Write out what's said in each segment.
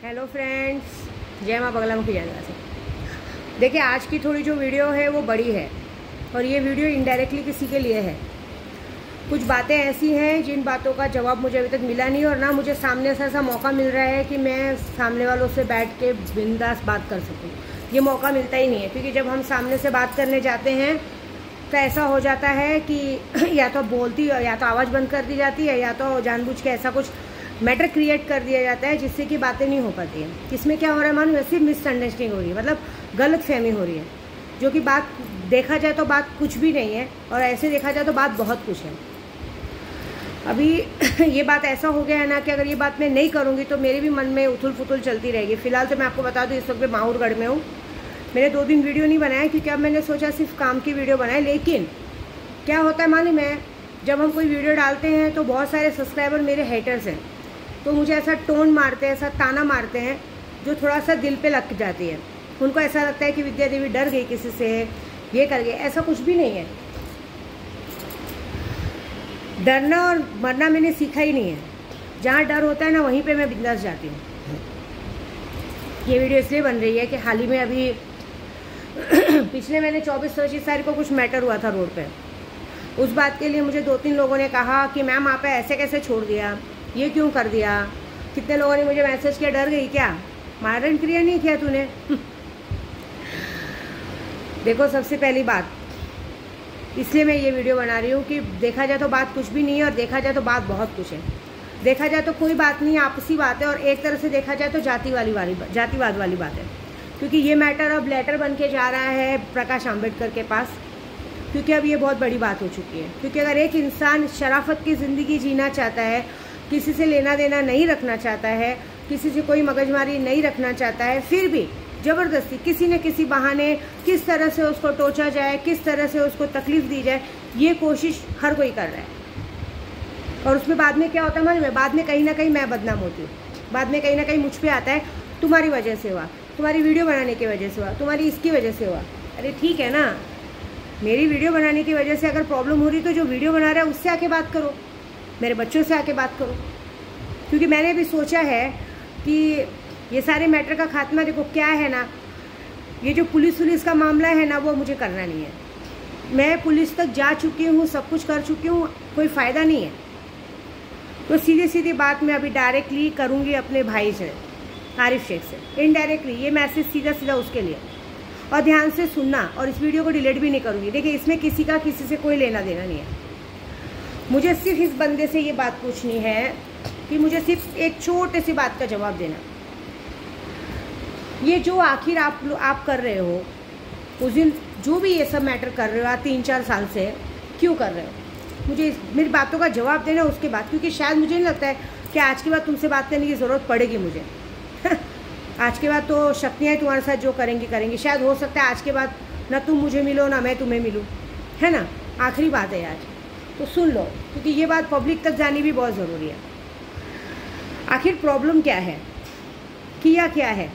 Hello friends, जय माँ बगलामुखी जय से। देखिए, आज की थोड़ी जो वीडियो है वो बड़ी है और ये वीडियो इनडायरेक्टली किसी के लिए है। कुछ बातें ऐसी हैं जिन बातों का जवाब मुझे अभी तक मिला नहीं और ना मुझे सामने से ऐसा मौका मिल रहा है कि मैं सामने वालों से बैठ के बिंदास बात कर सकूं। ये मौका मिलता ही नहीं है, क्योंकि जब हम सामने से बात करने जाते हैं तो ऐसा हो जाता है कि या तो बोलती या तो आवाज़ बंद कर दी जाती है या तो जानबूझ के ऐसा कुछ मैटर क्रिएट कर दिया जाता है जिससे कि बातें नहीं हो पाती हैं। इसमें क्या हो रहा है मालूम है? सिर्फ मिसअंडरस्टैंडिंग हो रही है, मतलब गलत फहमी हो रही है, जो कि बात देखा जाए तो बात कुछ भी नहीं है और ऐसे देखा जाए तो बात बहुत कुछ है। अभी ये बात ऐसा हो गया है ना कि अगर ये बात मैं नहीं करूँगी तो मेरे भी मन में उथल पुथल चलती रहेगी। फिलहाल तो मैं आपको बता दूँ, इस वक्त मैं माहौरगढ़ में हूँ। मैंने 2 दिन वीडियो नहीं बनाया क्योंकि अब मैंने सोचा सिर्फ काम की वीडियो बनाए। लेकिन क्या होता है मालूम है, जब हम कोई वीडियो डालते हैं तो बहुत सारे सब्सक्राइबर मेरे हेटर्स हैं, तो मुझे ऐसा टोन मारते हैं, ऐसा ताना मारते हैं जो थोड़ा सा दिल पे लग जाती है। उनको ऐसा लगता है कि विद्या देवी डर गई किसी से, ये कर गई। ऐसा कुछ भी नहीं है। डरना और मरना मैंने सीखा ही नहीं है। जहाँ डर होता है ना, वहीं पे मैं बिंदास जाती हूँ। ये वीडियो इसलिए बन रही है कि हाल ही में अभी पिछले महीने 24-25 तारीख को कुछ मैटर हुआ था रोड पे। उस बात के लिए मुझे 2-3 लोगों ने कहा कि मैम आप ऐसे कैसे छोड़ दिया, ये क्यों कर दिया। कितने लोगों ने मुझे मैसेज किया, डर गई क्या, मारन क्रिया नहीं किया तूने। देखो, सबसे पहली बात इसलिए मैं ये वीडियो बना रही हूँ कि देखा जाए तो बात कुछ भी नहीं है और देखा जाए तो बात बहुत कुछ है। देखा जाए तो कोई बात नहीं, आपसी बात है, और एक तरह से देखा जाए तो जातिवाद वाली बात है। क्योंकि ये मैटर अब लेटर बन के जा रहा है प्रकाश आंबेडकर के पास, क्योंकि अब ये बहुत बड़ी बात हो चुकी है। क्योंकि अगर एक इंसान शराफत की ज़िंदगी जीना चाहता है, किसी से लेना देना नहीं रखना चाहता है, किसी से कोई मगजमारी नहीं रखना चाहता है, फिर भी ज़बरदस्ती किसी न किसी बहाने किस तरह से उसको टोचा जाए, किस तरह से उसको तकलीफ़ दी जाए, ये कोशिश हर कोई कर रहा है। और उसमें बाद में क्या होता है मालूम है? बाद में कहीं ना कहीं मैं बदनाम होती हूँ। बाद में कहीं ना कहीं मुझ पर आता है, तुम्हारी वजह से हुआ, तुम्हारी वीडियो बनाने की वजह से हुआ, तुम्हारी इसकी वजह से हुआ। अरे ठीक है ना, मेरी वीडियो बनाने की वजह से अगर प्रॉब्लम हो रही तो जो वीडियो बना रहा है उससे आके बात करो, मेरे बच्चों से आके बात करो। क्योंकि मैंने भी सोचा है कि ये सारे मैटर का खात्मा, देखो क्या है ना, ये जो पुलिस का मामला है ना, वो मुझे करना नहीं है। मैं पुलिस तक जा चुकी हूँ, सब कुछ कर चुकी हूँ, कोई फ़ायदा नहीं है। तो सीधी सीधी बात मैं अभी डायरेक्टली करूँगी अपने भाई से, आरिफ शेख से। इनडायरेक्टली ये मैसेज सीधा सीधा उसके लिए, और ध्यान से सुनना, और इस वीडियो को डिलीट भी नहीं करूँगी। देखिए, इसमें किसी का किसी से कोई लेना देना नहीं है। मुझे सिर्फ इस बंदे से ये बात पूछनी है कि मुझे सिर्फ एक छोटे सी बात का जवाब देना। ये जो आखिर आप कर रहे हो, उस दिन जो भी ये सब मैटर कर रहे हो, 3-4 साल से क्यों कर रहे हो, मुझे मेरी बातों का जवाब देना उसके बाद। क्योंकि शायद मुझे नहीं लगता है कि आज के बाद तुमसे बात करने की ज़रूरत पड़ेगी मुझे। आज के बाद तो शक्तियाँ तुम्हारे साथ जो करेंगी। शायद हो सकता है आज के बाद ना तुम मुझे मिलो ना मैं तुम्हें मिलूँ, है ना। आखिरी बात है आज, तो सुन लो, क्योंकि ये बात पब्लिक तक जानी भी बहुत ज़रूरी है। आखिर प्रॉब्लम क्या है, किया क्या है,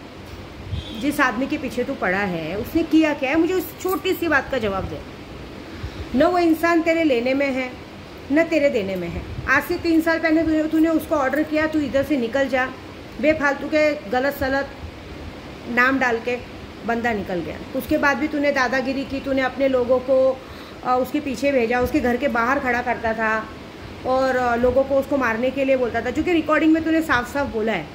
जिस आदमी के पीछे तू पड़ा है उसने किया क्या है, मुझे उस छोटी सी बात का जवाब दे। न वो इंसान तेरे लेने में है न तेरे देने में है। आज से 3 साल पहले तूने उसको ऑर्डर किया, तू इधर से निकल जा, बेफालतू के गलत सलत नाम डाल के बंदा निकल गया। उसके बाद भी तूने दादागिरी की, तूने अपने लोगों को उसके पीछे भेजा, उसके घर के बाहर खड़ा करता था और लोगों को उसको मारने के लिए बोलता था, जो कि रिकॉर्डिंग में तूने साफ साफ बोला है।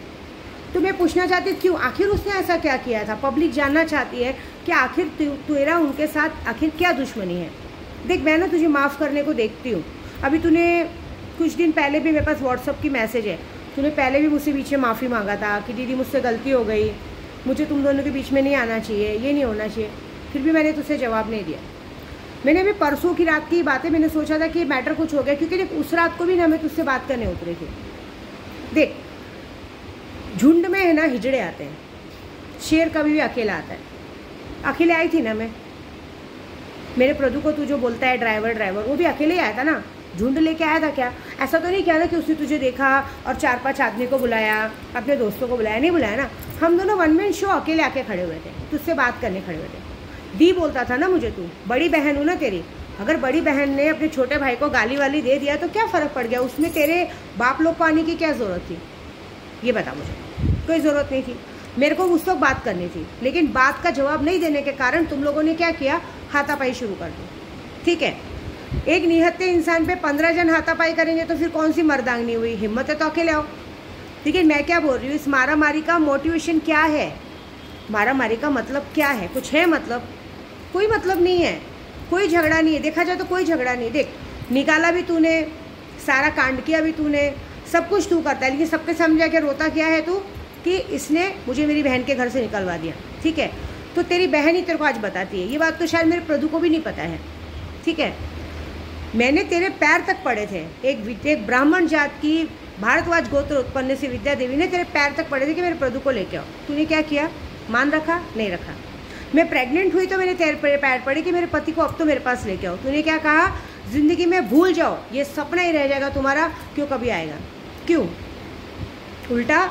तो मैं पूछना चाहती हूँ, क्यों, आखिर उसने ऐसा क्या किया था? पब्लिक जानना चाहती है कि आखिर तेरा उनके साथ आखिर क्या दुश्मनी है। देख, मैं ना तुझे माफ़ करने को देखती हूँ। अभी तूने कुछ दिन पहले भी, मेरे पास व्हाट्सअप की मैसेज है, तूने पहले भी मुझसे पीछे माफ़ी मांगा था कि दीदी मुझसे गलती हो गई, मुझे तुम दोनों के बीच में नहीं आना चाहिए, ये नहीं होना चाहिए। फिर भी मैंने तुझसे जवाब नहीं दिया। मैंने अभी परसों की रात की बातें, मैंने सोचा था कि मैटर कुछ हो गया, क्योंकि देख उस रात को भी ना मैं तुझसे बात करने उतरी थी। देख, झुंड में है ना हिजड़े आते हैं, शेर कभी भी अकेला आता है। अकेले आई थी ना मैं, मेरे प्रदू को तू जो बोलता है ड्राइवर, वो भी अकेले ही आया था ना, झुंड लेके आया था क्या? ऐसा तो नहीं किया ना कि उसने तुझे देखा और 4-5 आदमी को बुलाया, अपने दोस्तों को बुलाया, नहीं बुलाया ना। हम दोनों 1 मैन शो अकेले आके खड़े हुए थे, तुझसे बात करने खड़े हुए थे। दी बोलता था ना मुझे, तू बड़ी बहन हूँ ना तेरी, अगर बड़ी बहन ने अपने छोटे भाई को गाली वाली दे दिया तो क्या फ़र्क पड़ गया, उसमें तेरे बाप लोग को आने की क्या ज़रूरत थी, ये बता मुझे। कोई ज़रूरत नहीं थी। मेरे को उस वक्त बात करनी थी, लेकिन बात का जवाब नहीं देने के कारण तुम लोगों ने क्या किया, हाथापाई शुरू कर दी। ठीक है, एक निहत्थे इंसान पे 15 जन हाथापाई करेंगे तो फिर कौन सी मर्दांगनी हुई? हिम्मत है तो अकेले आओ। लेकिन मैं क्या बोल रही हूँ, इस मारामारी का मोटिवेशन क्या है? मारामारी का मतलब क्या है? कुछ है मतलब? कोई मतलब नहीं है, कोई झगड़ा नहीं है। देखा जाए तो कोई झगड़ा नहीं। देख, निकाला भी तूने, सारा कांड किया भी तूने, सब कुछ तू करता है, लेकिन सबके सामने जाके रोता क्या है तू कि इसने मुझे मेरी बहन के घर से निकलवा दिया। ठीक है, तो तेरी बहन ही तेरे को आज बताती है। ये बात तो शायद मेरे प्रदू को भी नहीं पता है। ठीक है, मैंने तेरे पैर तक पड़े थे। एक ब्राह्मण जात की भारद्वाज गोत्र उत्पन्न से विद्या देवी ने तेरे पैर तक पड़े थे कि मेरे प्रदू को लेके आओ। तूने क्या किया? मान रखा? नहीं रखा। मैं प्रेग्नेंट हुई तो मैंने तेरे पैर पड़े कि मेरे पति को अब तो मेरे पास लेके आओ। तूने क्या कहा? ज़िंदगी में भूल जाओ, ये सपना ही रह जाएगा तुम्हारा, क्यों कभी आएगा? क्यों? उल्टा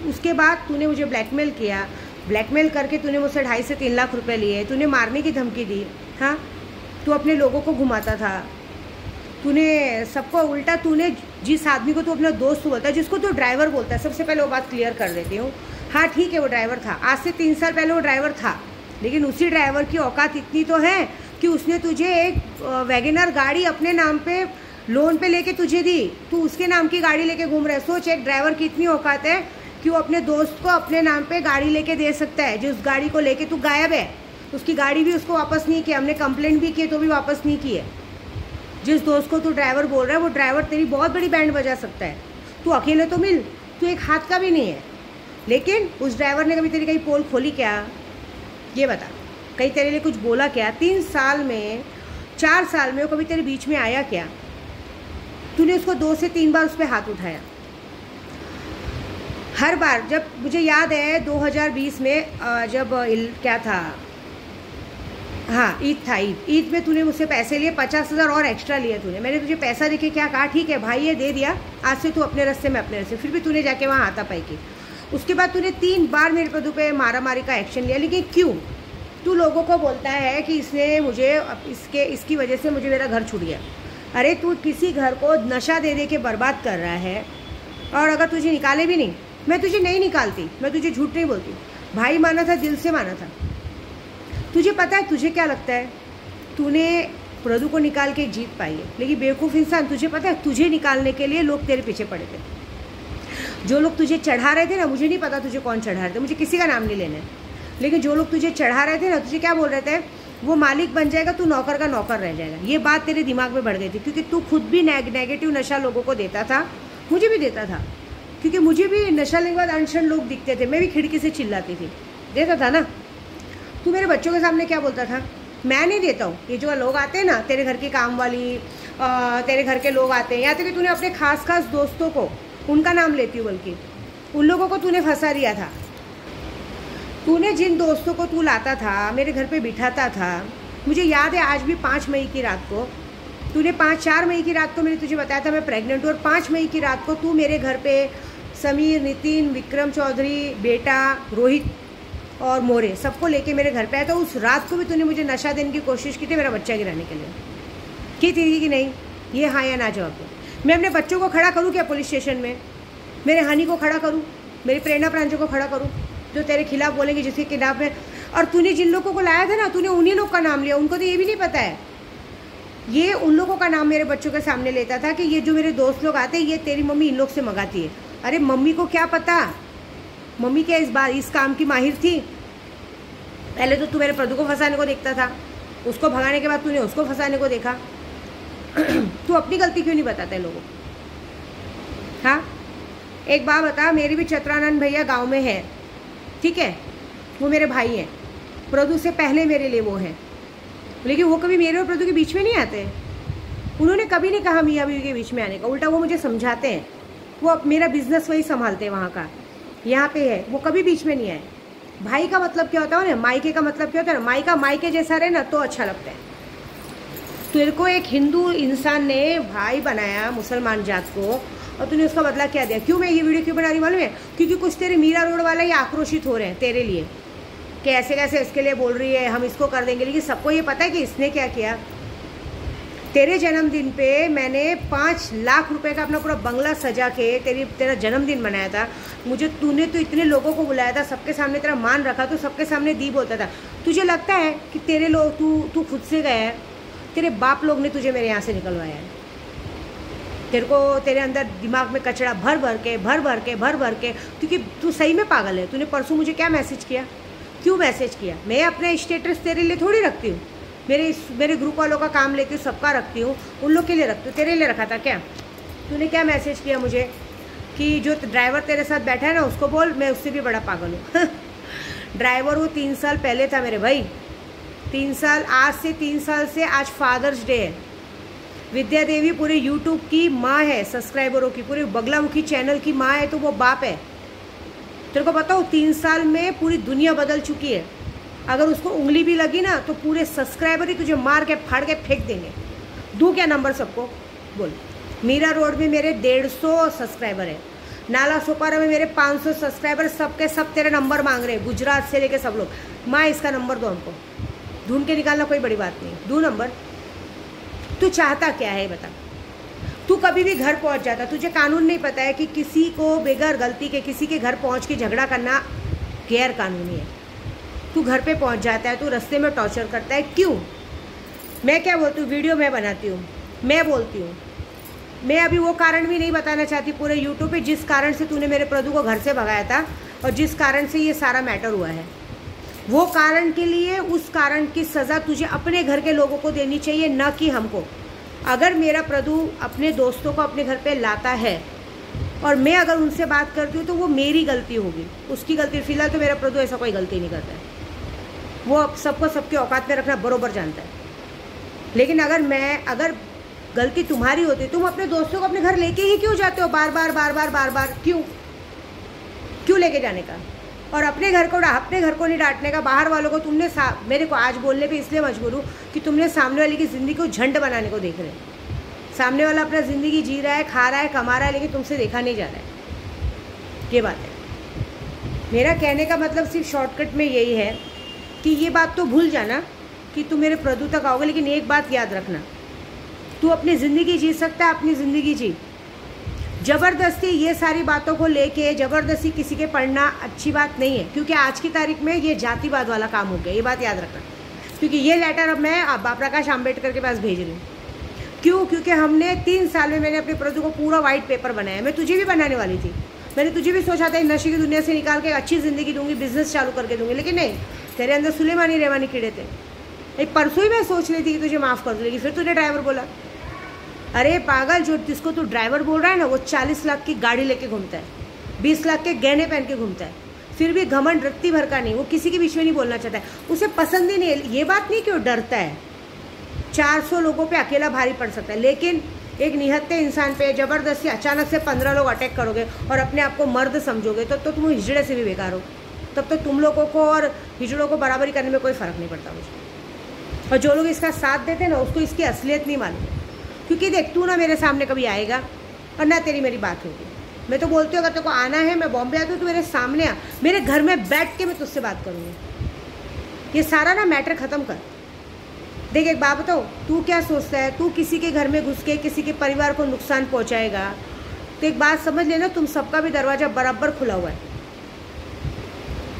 उसके बाद तूने मुझे ब्लैकमेल किया। ब्लैकमेल करके तूने मुझसे 2.5 से 3 लाख रुपए लिए। तूने मारने की धमकी दी। हाँ, तू अपने लोगों को घुमाता था। तूने सबको उल्टा, तूने जिस आदमी को तू अपना दोस्त बोलता है, जिसको तू ड्राइवर बोलता है, सबसे पहले वो बात क्लियर कर देती हूँ। हाँ ठीक है, वो ड्राइवर था, आज से 3 साल पहले वो ड्राइवर था, लेकिन उसी ड्राइवर की औकात इतनी तो है कि उसने तुझे एक वैगनर गाड़ी अपने नाम पे लोन पे लेके तुझे दी। तू उसके नाम की गाड़ी लेके घूम रहा है। सोच, एक ड्राइवर की इतनी औकात है कि वो अपने दोस्त को अपने नाम पे गाड़ी लेके दे सकता है। जिस गाड़ी को लेके तू गायब है, उसकी गाड़ी भी उसको वापस नहीं की। हमने कंप्लेंट भी की तो भी वापस नहीं की है। जिस दोस्त को तू ड्राइवर बोल रहा है, वो ड्राइवर तेरी बहुत बड़ी बैंड बजा सकता है। तू अकेले तो मिल, तू एक हाथ का भी नहीं है। लेकिन उस ड्राइवर ने कभी तेरी कहीं पोल खोली क्या? ये बता, कहीं तेरे लिए कुछ बोला क्या? 3 साल में, 4 साल में वो कभी तेरे बीच में आया क्या? तूने उसको 2 से 3 बार उस पर हाथ उठाया। हर बार, जब मुझे याद है 2020 में जब क्या था, हाँ ईद था, ईद में तूने मुझसे पैसे लिए, 50,000 और एक्स्ट्रा लिए तूने। मैंने तुझे पैसा देके क्या कहा, ठीक है भाई ये दे दिया, आज से तू अपने रास्ते में अपने रास्ते। फिर भी तूने जाके वहाँ हाथापाई की। उसके बाद तूने 3 बार मेरे प्रदू पे मारामारी का एक्शन लिया। लेकिन क्यों? तू लोगों को बोलता है कि इसने मुझे इसकी वजह से मुझे मेरा घर छूट गया। अरे तू किसी घर को नशा दे दे के बर्बाद कर रहा है, और अगर तुझे निकाले भी नहीं, मैं तुझे नहीं निकालती, मैं तुझे झूठ नहीं बोलती। भाई माना था, दिल से माना था। तुझे पता है, तुझे क्या लगता है, तूने प्रदू को निकाल के जीत पाई है, लेकिन बेवकूफ़ इंसान, तुझे पता है तुझे निकालने के लिए लोग तेरे पीछे पड़े थे। जो लोग तुझे चढ़ा रहे थे ना, मुझे नहीं पता तुझे कौन चढ़ा रहे थे, मुझे किसी का नाम नहीं लेना है, लेकिन जो लोग तुझे चढ़ा रहे थे ना, तुझे क्या बोल रहे थे, वो मालिक बन जाएगा, तू नौकर का नौकर रह जाएगा। ये बात तेरे दिमाग में बढ़ गई थी, क्योंकि तू खुद भी नेगेटिव नशा लोगों को देता था, मुझे भी देता था, क्योंकि मुझे भी नशा लेने के बाद अनशन लोग दिखते थे, मैं भी खिड़की से चिल्लाती थी, देता था ना। तू मेरे बच्चों के सामने क्या बोलता था, मैं नहीं देता हूँ, ये जो लोग आते हैं ना, तेरे घर की काम वाली, तेरे घर के लोग आते हैं, या तक तूने अपने खास दोस्तों को, उनका नाम लेती हूँ, बल्कि उन लोगों को तूने फंसा दिया था। तूने जिन दोस्तों को तू लाता था, मेरे घर पे बिठाता था, मुझे याद है आज भी 5 मई की रात को तूने 4 मई की रात को मैंने तुझे बताया था मैं प्रेग्नेंट हूँ, और 5 मई की रात को तू मेरे घर पे समीर, नितिन, विक्रम चौधरी, बेटा रोहित और मोरे सबको लेके मेरे घर पे आया था। उस रात को भी तूने मुझे नशा देने की कोशिश की थी मेरा बच्चा गिराने के लिए, की थी कि नहीं? ये हाँ या ना जवाब दो। मैं अपने बच्चों को खड़ा करूँ क्या पुलिस स्टेशन में? मेरे हानि को खड़ा करूँ, मेरी प्रेरणा प्रांजो को खड़ा करूँ, जो तेरे खिलाफ बोलेंगे, जिसके खिलाफ में। और तूने जिन लोगों को लाया था ना, तूने उन्हीं लोग का नाम लिया, उनको तो ये भी नहीं पता है। ये उन लोगों का नाम मेरे बच्चों के सामने लेता था कि ये जो मेरे दोस्त लोग आते हैं, ये तेरी मम्मी इन लोग से मंगाती है। अरे मम्मी को क्या पता, मम्मी क्या इस काम की माहिर थी? पहले तो तू मेरे प्रदू को फंसाने को देखता था, उसको भगाने के बाद तूने उसको फंसाने को देखा। तू अपनी गलती क्यों नहीं बताता है लोगों को? हाँ, एक बात बता, मेरी भी चतुरानंद भैया गांव में है, ठीक है, वो मेरे भाई हैं, प्रदू से पहले मेरे लिए वो हैं, लेकिन वो कभी मेरे और प्रदू के बीच में नहीं आते। उन्होंने कभी नहीं कहा मियाँ बीवी के बीच में आने का, उल्टा वो मुझे समझाते हैं। वो अब मेरा बिजनेस वही संभालते हैं, वहाँ का यहाँ पे है, वो कभी बीच में नहीं आए। भाई का मतलब क्या होता है ना, मायके का मतलब क्या होता है ना, मायका मायके जैसा रहे ना तो अच्छा लगता है। तेरे को एक हिंदू इंसान ने भाई बनाया मुसलमान जात को, और तूने उसका बदला क्या दिया? क्यों मैं ये वीडियो क्यों बना रही मालूम है? क्योंकि कुछ तेरे मीरा रोड वाले ही आक्रोशित हो रहे हैं तेरे लिए कि ऐसे कैसे इसके लिए बोल रही है, हम इसको कर देंगे। लेकिन सबको ये पता है कि इसने क्या किया। तेरे जन्मदिन पे मैंने 5 लाख रुपए का अपना पूरा बंगला सजा के तेरा जन्मदिन मनाया था। तूने तो इतने लोगों को बुलाया था, सबके सामने तेरा मान रखा, तो सबके सामने दी बोलता था। तुझे लगता है कि तेरे लोग तू खुद से गया है? तेरे बाप लोग ने तुझे मेरे यहाँ से निकलवाया है। तेरे अंदर दिमाग में कचरा भर भर के, क्योंकि तू सही में पागल है। तूने परसों मुझे क्या मैसेज किया, क्यों मैसेज किया? मैं अपना स्टेटस तेरे लिए थोड़ी रखती हूँ, मेरे ग्रुप वालों का काम लेती हूँ, सबका रखती हूँ, उन लोग के लिए रखती हूँ। तेरे लिए रखा था क्या? तूने क्या मैसेज किया मुझे कि जो ड्राइवर तेरे साथ बैठा है ना उसको बोल मैं उससे भी बड़ा पागल हूँ। ड्राइवर वो 3 साल पहले था मेरे भाई, 3 साल, आज से 3 साल से आज फादर्स डे है। विद्या देवी पूरे यूट्यूब की माँ है, सब्सक्राइबरों की, पूरे बगलामुखी चैनल की माँ है, तो वो बाप है। तेरे को पता हो 3 साल में पूरी दुनिया बदल चुकी है। अगर उसको उंगली भी लगी ना तो पूरे सब्सक्राइबर ही तुझे मार के फाड़ के फेंक देंगे। दूँ क्या नंबर सबको? बोल। मीरा रोड में मेरे 150 सब्सक्राइबर है, नाला सोपारा में मेरे 500 सब्सक्राइबर, सबके सब तेरे नंबर मांग रहे हैं, गुजरात से लेके सब लोग। माँ इसका नंबर दो हमको, ढूंढ के निकालना कोई बड़ी बात नहीं, दो नंबर। तू चाहता क्या है बता? तू कभी भी घर पहुंच जाता, तुझे कानून नहीं पता है कि किसी को बगैर गलती के किसी के घर पहुंच के झगड़ा करना गैर कानूनी है। तू घर पे पहुंच जाता है, तू रास्ते में टॉर्चर करता है, क्यों? मैं क्या बोलती हूँ, वीडियो मैं बनाती हूँ, मैं बोलती हूँ। मैं अभी वो कारण भी नहीं बताना चाहती पूरे यूट्यूब पे जिस कारण से तूने मेरे प्रदू को घर से भगाया था और जिस कारण से ये सारा मैटर हुआ है। वो कारण के लिए उस कारण की सज़ा तुझे अपने घर के लोगों को देनी चाहिए, ना कि हमको। अगर मेरा प्रदू अपने दोस्तों को अपने घर पे लाता है और मैं अगर उनसे बात करती हूँ तो वो मेरी गलती होगी, उसकी गलती। फिलहाल तो मेरा प्रदू ऐसा कोई गलती नहीं करता है, वो सबको सबके औकात में रखना बरोबर जानता है। लेकिन अगर गलती तुम्हारी होती, तुम अपने दोस्तों को अपने घर लेके ही क्यों जाते हो बार बार? क्यों लेके जाने का? और अपने घर को नहीं डांटने का, बाहर वालों को तुमने मेरे को आज बोलने पे इसलिए मजबूर हूँ कि तुमने सामने वाले की ज़िंदगी को झंड बनाने को देख रहे हैं। सामने वाला अपना ज़िंदगी जी रहा है, खा रहा है, कमा रहा है, लेकिन तुमसे देखा नहीं जा रहा है। ये बात है। मेरा कहने का मतलब सिर्फ शॉर्टकट में यही है कि ये बात तो भूल जाना कि तू मेरे प्रदू तक आओगे, लेकिन एक बात याद रखना, तू अपनी ज़िंदगी जी सकता है, अपनी ज़िंदगी जी। ज़बरदस्ती ये सारी बातों को लेके ज़बरदस्ती किसी के पढ़ना अच्छी बात नहीं है, क्योंकि आज की तारीख में ये जातिवाद वाला काम हो गया, ये बात याद रखना। क्योंकि ये लेटर अब मैं प्रकाश आंबेडकर के पास भेज रही हूँ। क्यों? क्योंकि हमने 3 साल में मैंने अपने प्रदू को पूरा वाइट पेपर बनाया। मैं तुझे भी बनाने वाली थी, मैंने तुझे भी सोचा था नशे की दुनिया से निकाल के अच्छी ज़िंदगी दूंगी, बिजनेस चालू करके दूंगी, लेकिन नहीं, तेरे अंदर सुलेमानी रेवानी कीड़े थे। एक परसों ही मैं सोच रही थी कि तुझे माफ़ कर दूँ, लेकिन फिर तूने ड्राइवर बोला। अरे पागल, जो जिसको तू ड्राइवर बोल रहा है ना, वो 40 लाख की गाड़ी लेके घूमता है, 20 लाख के गहने पहन के घूमता है, फिर भी घमंड रत्ती भर का नहीं, वो किसी के बीच में नहीं बोलना चाहता है, उसे पसंद ही नहीं है। ये बात नहीं कि वो डरता है, 400 लोगों पे अकेला भारी पड़ सकता है, लेकिन एक निहत्थे इंसान पे ज़बरदस्ती अचानक से 15 लोग अटैक करोगे और अपने आप को मर्द समझोगे तो तुम हिजड़े से भी बेकार हो। तब तो तुम लोगों को और हिजड़ों को बराबरी करने में कोई फ़र्क नहीं पड़ता मुझे। और जो लोग इसका साथ देते हैं ना, उसको इसकी असलियत नहीं मालूम। क्योंकि देख, तू ना मेरे सामने कभी आएगा और ना तेरी मेरी बात होगी। मैं तो बोलती हूँ अगर तेरे को आना है, मैं बॉम्बे आती हूँ, तो मेरे सामने आ, मेरे घर में बैठ के मैं तुझसे बात करूँगी। ये सारा ना मैटर ख़त्म कर। देख एक बात बताओ, तू क्या सोचता है, तू किसी के घर में घुस के किसी के परिवार को नुकसान पहुँचाएगा? तो एक बात समझ लेना, तुम सबका भी दरवाज़ा बराबर खुला हुआ है।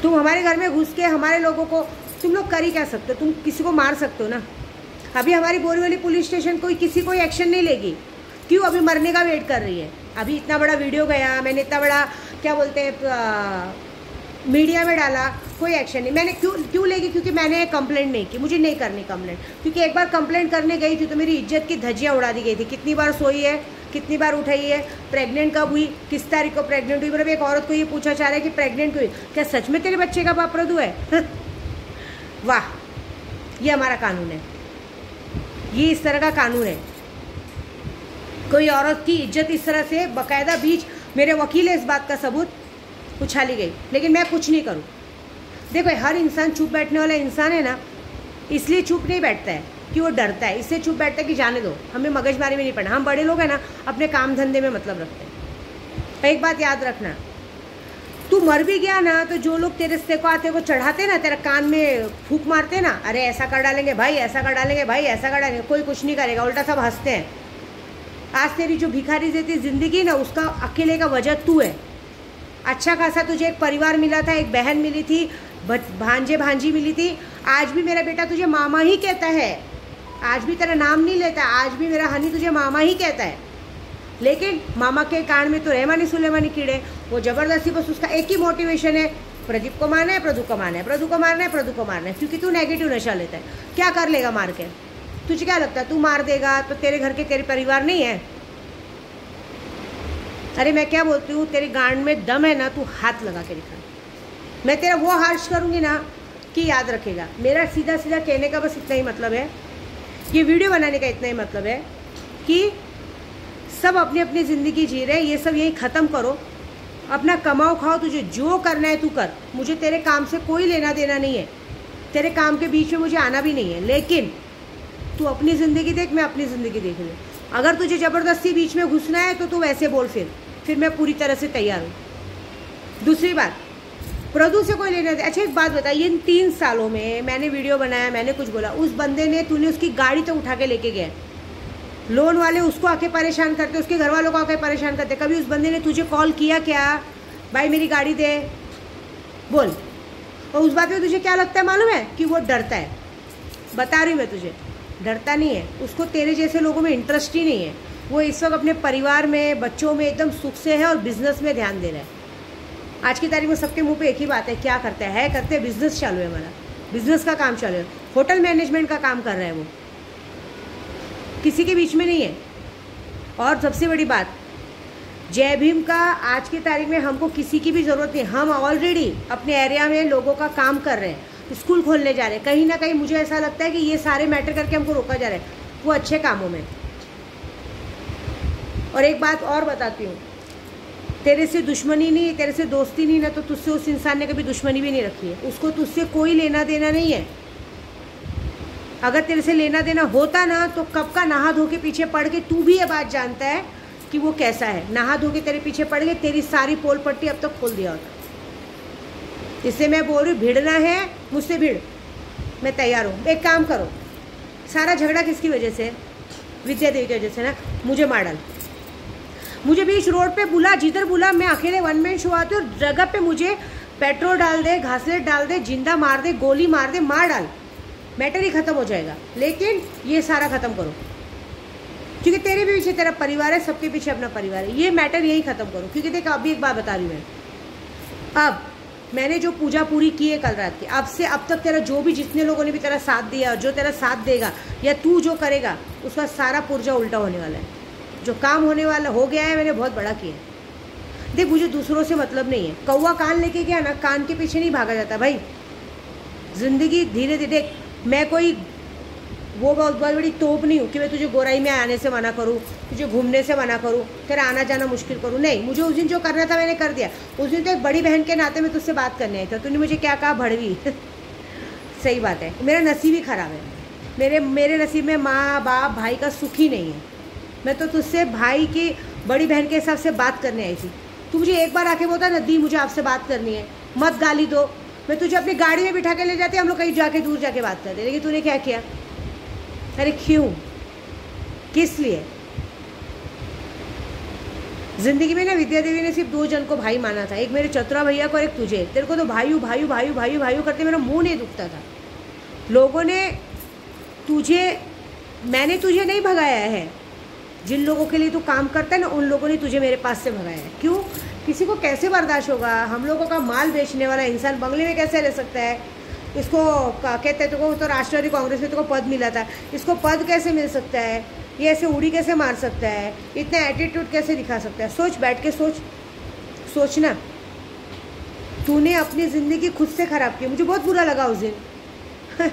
तुम हमारे घर में घुस के हमारे लोगों को तुम लोग कर ही क्या सकते हो? तुम किसी को मार सकते हो ना। अभी हमारी बोरीवली पुलिस स्टेशन कोई एक्शन नहीं लेगी। क्यों? अभी मरने का वेट कर रही है। अभी इतना बड़ा वीडियो गया, मैंने इतना बड़ा क्या बोलते हैं मीडिया में डाला, कोई एक्शन नहीं। मैंने क्यों लेगी? क्योंकि मैंने कंप्लेंट नहीं की, मुझे नहीं करनी कंप्लेंट। क्योंकि एक बार कंप्लेंट करने गई थी तो मेरी इज्जत की धज्जियाँ उड़ा दी गई थी। कितनी बार सोई है, कितनी बार उठाई है, प्रेग्नेंट कब हुई, किस तारीख को प्रेग्नेंट हुई। मतलब एक औरत को ये पूछा जा रहा है कि प्रेग्नेंट हुई, क्या सच में तेरे बच्चे का बाप प्रदू है? वाह, ये हमारा कानून है, ये इस तरह का कानून है। कोई औरत की इज्जत इस तरह से बाकायदा बीच मेरे वकील है इस बात का सबूत उछाली गई, लेकिन मैं कुछ नहीं करूं। देखो, हर इंसान चुप बैठने वाला इंसान है ना, इसलिए चुप नहीं बैठता है कि वो डरता है, इससे चुप बैठता है कि जाने दो, हमें मगजमारी में नहीं पड़ना। हम बड़े लोग हैं ना, अपने काम धंधे में मतलब रखते हैं। एक बात याद रखना, तू मर भी गया ना तो जो लोग तेरे से को आते वो चढ़ाते ना, तेरे कान में फूंक मारते ना, अरे ऐसा कर डालेंगे भाई, ऐसा कर डालेंगे भाई, ऐसा कर डालेंगे, कोई कुछ नहीं करेगा, उल्टा सब हंसते हैं। आज तेरी जो भिखारी जैसी ज़िंदगी ना, उसका अकेले का वजह तू है। अच्छा खासा तुझे एक परिवार मिला था, एक बहन मिली थी, भांजे भांजी मिली थी। आज भी मेरा बेटा तुझे मामा ही कहता है, आज भी तेरा नाम नहीं लेता, आज भी मेरा हनी तुझे मामा ही कहता है। लेकिन मामा के कान में तो रहमानी सुलेमानी कीड़े, वो ज़बरदस्ती बस उसका एक ही मोटिवेशन है, प्रदीप को मारना है, प्रदू को मारना है, प्रदू को मारना है, प्रदू को मारना है, क्योंकि तू नेगेटिव नशा लेता है। क्या कर लेगा मार के? तुझे क्या लगता है तू मार देगा तो तेरे घर के तेरे परिवार नहीं है? अरे मैं क्या बोलती हूँ, तेरे गांड में दम है ना, तू हाथ लगा के दिखा। मैं तेरा वो हार्श करूँगी ना कि याद रखेगा। मेरा सीधा सीधा कहने का बस इतना ही मतलब है, ये वीडियो बनाने का इतना ही मतलब है कि सब अपनी अपनी ज़िंदगी जी रहे हैं, ये सब यही ख़त्म करो, अपना कमाओ खाओ, तुझे जो करना है तू कर, मुझे तेरे काम से कोई लेना देना नहीं है, तेरे काम के बीच में मुझे आना भी नहीं है। लेकिन तू अपनी ज़िंदगी देख, मैं अपनी ज़िंदगी देख लूँ। अगर तुझे ज़बरदस्ती बीच में घुसना है तो तू वैसे बोल, फिर मैं पूरी तरह से तैयार हूँ। दूसरी बात, प्रदू से कोई लेना दे। अच्छा एक बात बता, ये 3 सालों में मैंने वीडियो बनाया, मैंने कुछ बोला, उस बंदे ने, तूने उसकी गाड़ी तो उठा के लेके गया, लोन वाले उसको आके परेशान करते, उसके घर वालों को आके परेशान करते, कभी उस बंदे ने तुझे कॉल किया क्या, भाई मेरी गाड़ी दे, बोल। और उस बात में तुझे क्या लगता है मालूम है? कि वो डरता है। बता रही हूँ मैं तुझे, डरता नहीं है, उसको तेरे जैसे लोगों में इंटरेस्ट ही नहीं है। वो इस वक्त अपने परिवार में, बच्चों में एकदम सुख से है और बिजनेस में ध्यान दे रहा है। आज की तारीख में सबके मुंह पे एक ही बात है, क्या करते हैं? करते हैं बिजनेस चालू है, हमारा बिजनेस का काम चालू है, होटल मैनेजमेंट का काम कर रहा है वो, किसी के बीच में नहीं है। और सबसे बड़ी बात, जय भीम का आज की तारीख में हमको किसी की भी ज़रूरत नहीं। हम ऑलरेडी अपने एरिया में लोगों का काम कर रहे हैं, स्कूल खोलने जा रहे हैं। कहीं ना कहीं मुझे ऐसा लगता है कि ये सारे मैटर करके हमको रोका जा रहा है, वो अच्छे कामों में। और एक बात और बताती हूँ, तेरे से दुश्मनी नहीं, तेरे से दोस्ती नहीं ना, तो तुझसे उस इंसान ने कभी दुश्मनी भी नहीं रखी है, उसको तुझसे कोई लेना देना नहीं है। अगर तेरे से लेना देना होता ना तो कब का नहा धो के पीछे पड़ के, तू भी ये बात जानता है कि वो कैसा है, नहा धो के तेरे पीछे पड़ गए, तेरी सारी पोल पट्टी अब तक खोल दिया होता। इससे मैं बोल रही हूँ, भिड़ना है मुझसे भिड़, मैं तैयार हूँ। एक काम करो, सारा झगड़ा किसकी वजह से? विद्या देवी की वजह से ना। मुझे मार डाल, मुझे बीच रोड पे बुला, जिधर बुला, मैं अकेले 1 मैन शो आती हूँ, जगह पे मुझे पेट्रोल डाल दे, घासलेट डाल दे, जिंदा मार दे, गोली मार दे, मार डाल, मैटर ही ख़त्म हो जाएगा। लेकिन ये सारा ख़त्म करो, क्योंकि तेरे भी पीछे तेरा परिवार है, सबके पीछे अपना परिवार है, ये मैटर यही ख़त्म करो। क्योंकि देख, अभी एक बात बता रही हूँ मैं, अब मैंने जो पूजा पूरी की है कल रात की, अब से अब तक तेरा जो भी, जितने लोगों ने भी तेरा साथ दिया और जो तेरा साथ देगा या तू जो करेगा, उसका सारा पुर्जा उल्टा होने वाला है। जो काम होने वाला हो गया है, मैंने बहुत बड़ा किया है। देख, मुझे दूसरों से मतलब नहीं है। कौवा कान लेके गया ना, कान के पीछे नहीं भागा जाता भाई। ज़िंदगी धीरे धीरे, देख मैं कोई वो बहुत बड़ी तोप नहीं हूँ कि मैं तुझे गोराई में आने से मना करूँ, तुझे घूमने से मना करूँ, तेरा आना जाना मुश्किल करूँ, नहीं। मुझे उस दिन जो करना था मैंने कर दिया। उस दिन तो एक बड़ी बहन के नाते में तुझसे बात करने आई था, तूने मुझे क्या कहा? भड़वी। सही बात है, मेरा नसीब ही ख़राब है। मेरे नसीब में माँ बाप भाई का सुख ही नहीं है। मैं तो तुझसे भाई की बड़ी बहन के हिसाब से बात करने आई थी। तू मुझे एक बार आके बोलता ना, दी मुझे आपसे बात करनी है, मत गाली दो, मैं तुझे अपनी गाड़ी में बिठा के ले जाती, हम लोग कहीं जाके दूर जाके बात करते। लेकिन तूने क्या किया? अरे क्यों, किस लिए? जिंदगी में ना विद्या देवी ने सिर्फ 2 जन को भाई माना था, एक मेरे चतुरा भैया को और एक तुझे। तेरे को तो भाई भाई भाई भाई भाई करते मेरा मुंह नहीं दुखता था। लोगों ने तुझे, मैंने तुझे नहीं भगाया है, जिन लोगों के लिए तू काम करता है ना, उन लोगों ने तुझे मेरे पास से भगाया है। क्यों? किसी को कैसे बर्दाश्त होगा? हम लोगों का माल बेचने वाला इंसान बंगले में कैसे रह सकता है? इसको कहते हैं, तो राष्ट्रवादी कांग्रेस में तो पद मिला था, इसको पद कैसे मिल सकता है? ये ऐसे उड़ी कैसे मार सकता है? इतना एटीट्यूड कैसे दिखा सकता है? सोच, बैठ के सोचना। तूने अपनी ज़िंदगी खुद से ख़राब की। मुझे बहुत बुरा लगा उस दिन।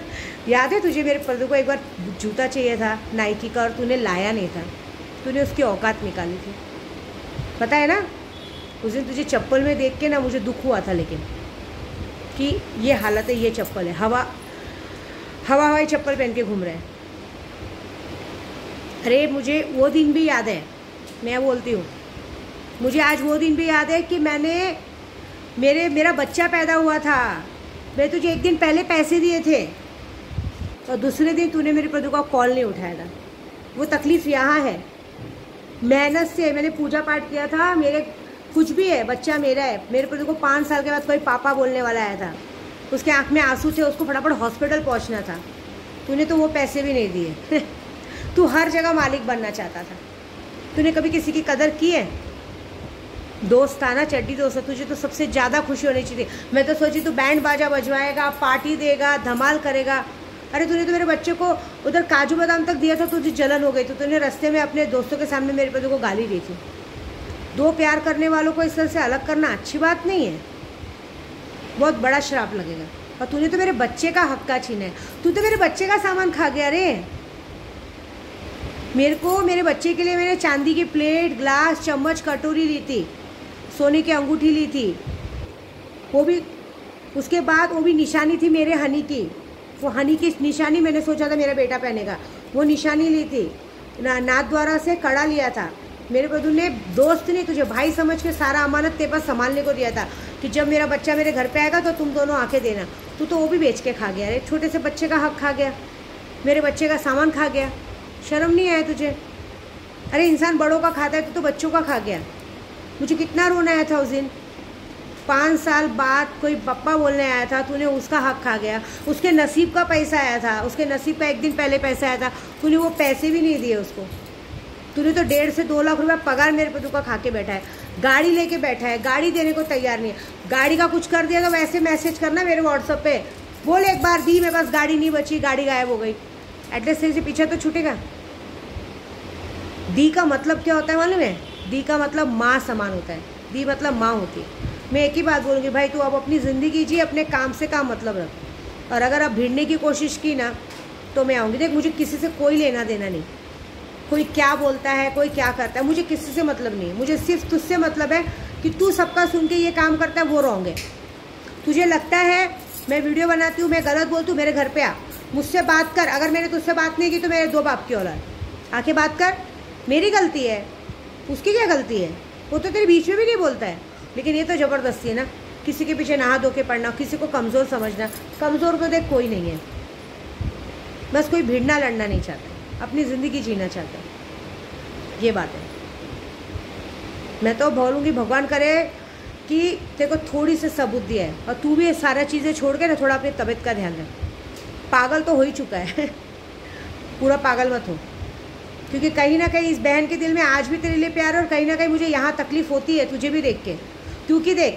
याद है तुझे, मेरे पर्दे को एक बार जूता चाहिए था नाइकी का और तूने लाया नहीं था, तूने उसकी औकात निकाली थी, पता है ना? उस दिन तुझे चप्पल में देख के ना मुझे दुख हुआ था, लेकिन कि ये हालत है, ये चप्पल है, हवाई चप्पल पहन के घूम रहे हैं। अरे मुझे वो दिन भी याद है, मैं बोलती हूँ, मुझे आज वो दिन भी याद है कि मेरा बच्चा पैदा हुआ था, मैं तुझे एक दिन पहले पैसे दिए थे और दूसरे दिन तूने मेरे प्रदू का कॉल नहीं उठाया था। वो तकलीफ़ यहाँ है। मेहनत से मैंने पूजा पाठ किया था, मेरे कुछ भी है, बच्चा मेरा है। मेरे प्रदू को 5 साल के बाद कोई पापा बोलने वाला आया था, उसके आँख में आंसू थे, उसको फटाफट हॉस्पिटल पहुँचना था। तूने तो वो पैसे भी नहीं दिए। तू हर जगह मालिक बनना चाहता था। तूने कभी किसी की कदर की है? दोस्त था ना, चड्डी दोस्त था, तुझे तो सबसे ज़्यादा खुशी होनी चाहिए। मैं तो सोची तू बैंड बाजा बजवाएगा, पार्टी देगा, धमाल करेगा। अरे तूने तो मेरे बच्चे को उधर काजू बादाम तक दिया था, तुझे जलन हो गई। तो तूने रास्ते में अपने दोस्तों के सामने मेरे बच्चे को गाली दी थी। दो प्यार करने वालों को इस तरह से अलग करना अच्छी बात नहीं है, बहुत बड़ा श्राप लगेगा। और तूने तो मेरे बच्चे का हक का छीना है। तू तो मेरे बच्चे का सामान खा गया रे। मेरे बच्चे के लिए मैंने चांदी की प्लेट, ग्लास, चम्मच, कटोरी ली थी, सोने की अंगूठी ली थी, वो भी उसके बाद वो भी निशानी थी मेरे हनी की। वो हनी की निशानी मैंने सोचा था मेरा बेटा पहनेगा, वो निशानी ली थी। नाथ द्वारा से कड़ा लिया था। मेरे प्रदू ने दोस्त नहीं, तुझे भाई समझ के सारा अमानत तेरे पास संभालने को दिया था कि जब मेरा बच्चा मेरे घर पे आएगा तो तुम दोनों आके देना। तू तो वो भी बेच के खा गया। अरे छोटे से बच्चे का हक खा गया, मेरे बच्चे का सामान खा गया। शर्म नहीं आया तुझे? अरे इंसान बड़ों का खाता है, तो बच्चों का खा गया। मुझे कितना रोना आया था उस दिन। 5 साल बाद कोई पप्पा बोलने आया था, तूने उसका हक खा गया। उसके नसीब का पैसा आया था, उसके नसीब का एक दिन पहले पैसा आया था, तूने वो पैसे भी नहीं दिए उसको। तूने तो 1.5 से 2 लाख रुपया पगार मेरे प्रदू का खा के बैठा है, गाड़ी लेके बैठा है, गाड़ी देने को तैयार नहीं है। गाड़ी का कुछ कर दिया तो वैसे मैसेज करना मेरे व्हाट्सएप पे, बोल एक बार दी, मेरे पास गाड़ी नहीं बची, गाड़ी गायब हो गई। एटलीस्ट से पीछे तो छूटेगा। दी का मतलब क्या होता है मालूम है? दी का मतलब माँ समान होता है। दी मतलब माँ होती है। मैं एक ही बात बोलूँगी, भाई तू अब अपनी ज़िंदगी जी, अपने काम से काम मतलब रख। और अगर अब भिड़ने की कोशिश की ना तो मैं आऊँगी। देख, मुझे किसी से कोई लेना देना नहीं, कोई क्या बोलता है, कोई क्या करता है, मुझे किसी से मतलब नहीं। मुझे सिर्फ तुझसे मतलब है कि तू सबका सुन के ये काम करता है, वो रॉन्ग है। तुझे लगता है मैं वीडियो बनाती हूँ, मैं गलत बोलती हूँ, मेरे घर पे आ, मुझसे बात कर। अगर मैंने तुझसे बात नहीं की तो मेरे 2 बाप की औलाद, आके बात कर। मेरी गलती है, उसकी क्या गलती है? वो तो तेरे बीच में भी नहीं बोलता है। लेकिन ये तो ज़बरदस्ती है ना, किसी के पीछे नहा धो के पड़ना, किसी को कमज़ोर समझना। कमज़ोर तो देख कोई नहीं है, बस कोई भिड़ना लड़ना नहीं चाहता, अपनी ज़िंदगी जीना चाहता है। ये बात है। मैं तो बोलूँगी भगवान करे कि तेरे को थोड़ी सी सबुद्धि है और तू भी ये सारा चीज़ें छोड़ के ना थोड़ा अपनी तबीयत का ध्यान रख। पागल तो हो ही चुका है। पूरा पागल मत हो, क्योंकि कहीं ना कहीं इस बहन के दिल में आज भी तेरे लिए प्यार है और कहीं ना कहीं मुझे यहाँ तकलीफ़ होती है तुझे भी देख के। क्योंकि देख,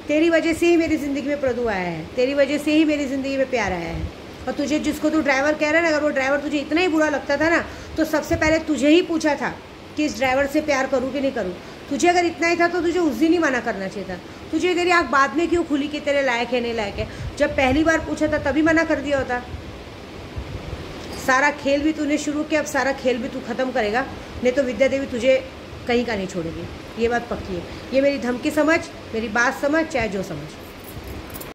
तेरी वजह से ही मेरी ज़िंदगी में प्रदू आया है, तेरी वजह से ही मेरी ज़िंदगी में प्यार आया है। और तुझे जिसको तू ड्राइवर कह रहा है ना, अगर वो ड्राइवर तुझे इतना ही बुरा लगता था ना तो सबसे पहले तुझे ही पूछा था कि इस ड्राइवर से प्यार करूँ कि नहीं करूँ। तुझे अगर इतना ही था तो तुझे उस दिन ही मना करना चाहिए था। तुझे तेरी आँख बाद में क्यों खुली कि तेरे लायक है नहीं लायक है? जब पहली बार पूछा था तभी मना कर दिया होता। सारा खेल भी तूने शुरू किया, अब सारा खेल भी तू ख़त्म करेगा, नहीं तो विद्या देवी तुझे कहीं का नहीं छोड़ेगी। ये बात पक्की है। ये मेरी धमकी समझ, मेरी बात समझ, चाहे जो समझ।